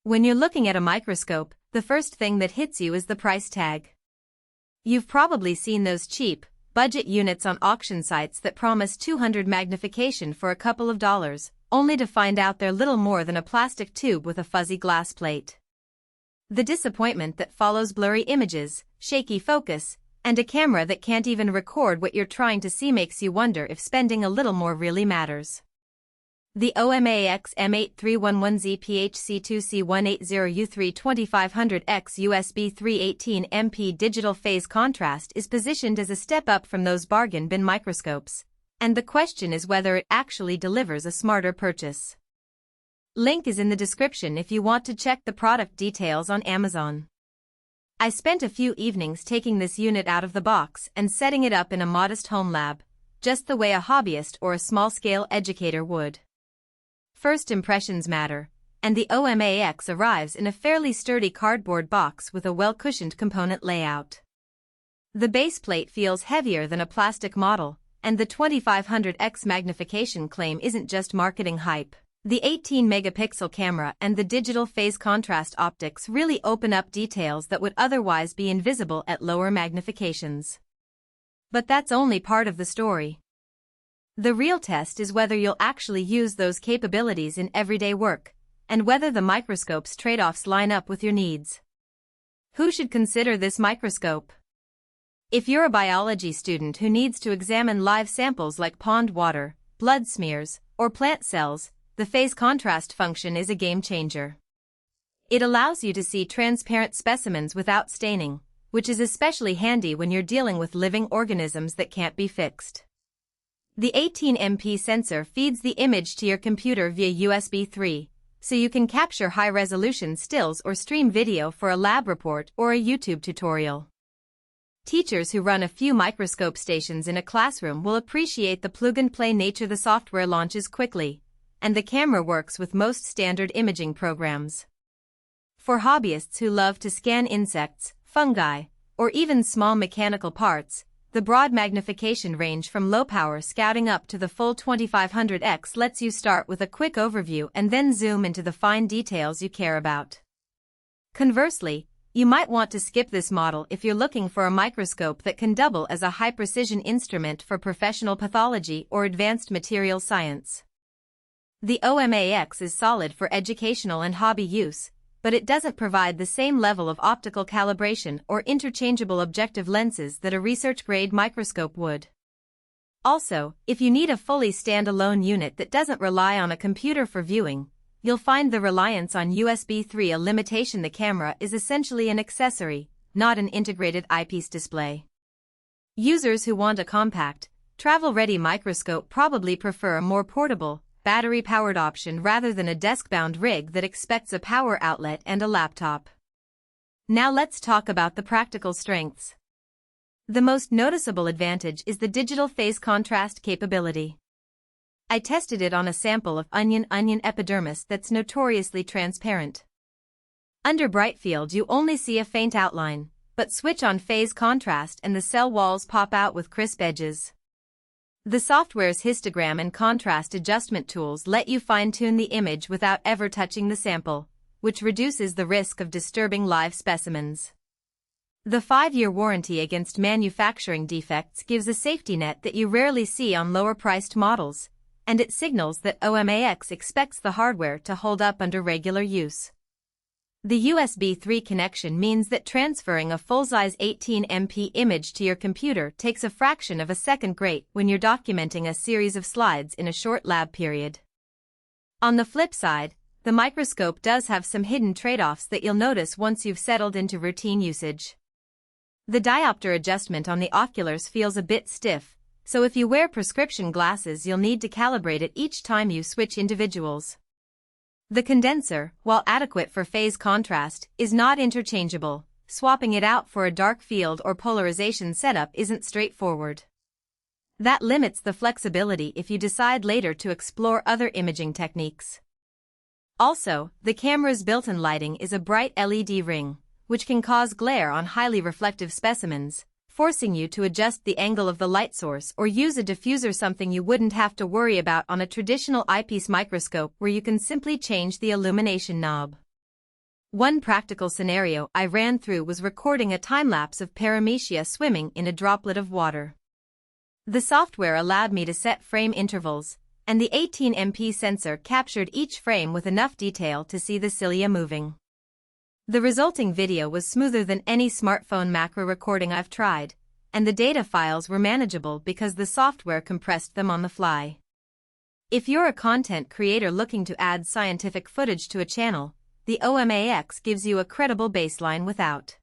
When you're looking at a microscope, the first thing that hits you is the price tag. You've probably seen those cheap, budget units on auction sites that promise 200 magnification for a couple of dollars, only to find out they're little more than a plastic tube with a fuzzy glass plate. The disappointment that follows blurry images, shaky focus, and a camera that can't even record what you're trying to see makes you wonder if spending a little more really matters. The OMAX M8311Z PHC2 C180U3 2500X USB3 18MP digital phase contrast is positioned as a step up from those bargain bin microscopes, and the question is whether it actually delivers a smarter purchase. Link is in the description if you want to check the product details on Amazon. I spent a few evenings taking this unit out of the box and setting it up in a modest home lab, just the way a hobbyist or a small-scale educator would. First impressions matter, and the OMAX arrives in a fairly sturdy cardboard box with a well-cushioned component layout. The base plate feels heavier than a plastic model, and the 2500X magnification claim isn't just marketing hype. The 18-megapixel camera and the digital phase contrast optics really open up details that would otherwise be invisible at lower magnifications. But that's only part of the story. The real test is whether you'll actually use those capabilities in everyday work, and whether the microscope's trade-offs line up with your needs. Who should consider this microscope? If you're a biology student who needs to examine live samples like pond water, blood smears, or plant cells, the phase contrast function is a game changer. It allows you to see transparent specimens without staining, which is especially handy when you're dealing with living organisms that can't be fixed. The 18MP sensor feeds the image to your computer via USB 3, so you can capture high-resolution stills or stream video for a lab report or a YouTube tutorial. Teachers who run a few microscope stations in a classroom will appreciate the plug-and-play nature. The software launches quickly, and the camera works with most standard imaging programs. For hobbyists who love to scan insects, fungi, or even small mechanical parts, the broad magnification range from low-power scouting up to the full 2500X lets you start with a quick overview and then zoom into the fine details you care about. Conversely, you might want to skip this model if you're looking for a microscope that can double as a high-precision instrument for professional pathology or advanced material science. The OMAX is solid for educational and hobby use, but it doesn't provide the same level of optical calibration or interchangeable objective lenses that a research-grade microscope would. Also, if you need a fully standalone unit that doesn't rely on a computer for viewing, you'll find the reliance on USB 3 a limitation. The camera is essentially an accessory, not an integrated eyepiece display. Users who want a compact, travel-ready microscope probably prefer a more portable, battery-powered option rather than a desk-bound rig that expects a power outlet and a laptop. Now let's talk about the practical strengths. The most noticeable advantage is the digital phase contrast capability. I tested it on a sample of onion epidermis that's notoriously transparent. Under Brightfield you only see a faint outline, but switch on phase contrast and the cell walls pop out with crisp edges. The software's histogram and contrast adjustment tools let you fine-tune the image without ever touching the sample, which reduces the risk of disturbing live specimens. The 5-year warranty against manufacturing defects gives a safety net that you rarely see on lower-priced models, and it signals that OMAX expects the hardware to hold up under regular use. The USB 3 connection means that transferring a full-size 18MP image to your computer takes a fraction of a second. Great when you're documenting a series of slides in a short lab period. On the flip side, the microscope does have some hidden trade-offs that you'll notice once you've settled into routine usage. The diopter adjustment on the oculars feels a bit stiff, so if you wear prescription glasses you'll need to calibrate it each time you switch individuals. The condenser, while adequate for phase contrast, is not interchangeable. Swapping it out for a dark field or polarization setup isn't straightforward. That limits the flexibility if you decide later to explore other imaging techniques. Also, the camera's built-in lighting is a bright LED ring, which can cause glare on highly reflective specimens, forcing you to adjust the angle of the light source or use a diffuser, something you wouldn't have to worry about on a traditional eyepiece microscope where you can simply change the illumination knob. One practical scenario I ran through was recording a time-lapse of paramecia swimming in a droplet of water. The software allowed me to set frame intervals, and the 18MP sensor captured each frame with enough detail to see the cilia moving. The resulting video was smoother than any smartphone macro recording I've tried, and the data files were manageable because the software compressed them on the fly. If you're a content creator looking to add scientific footage to a channel, the OMAX gives you a credible baseline without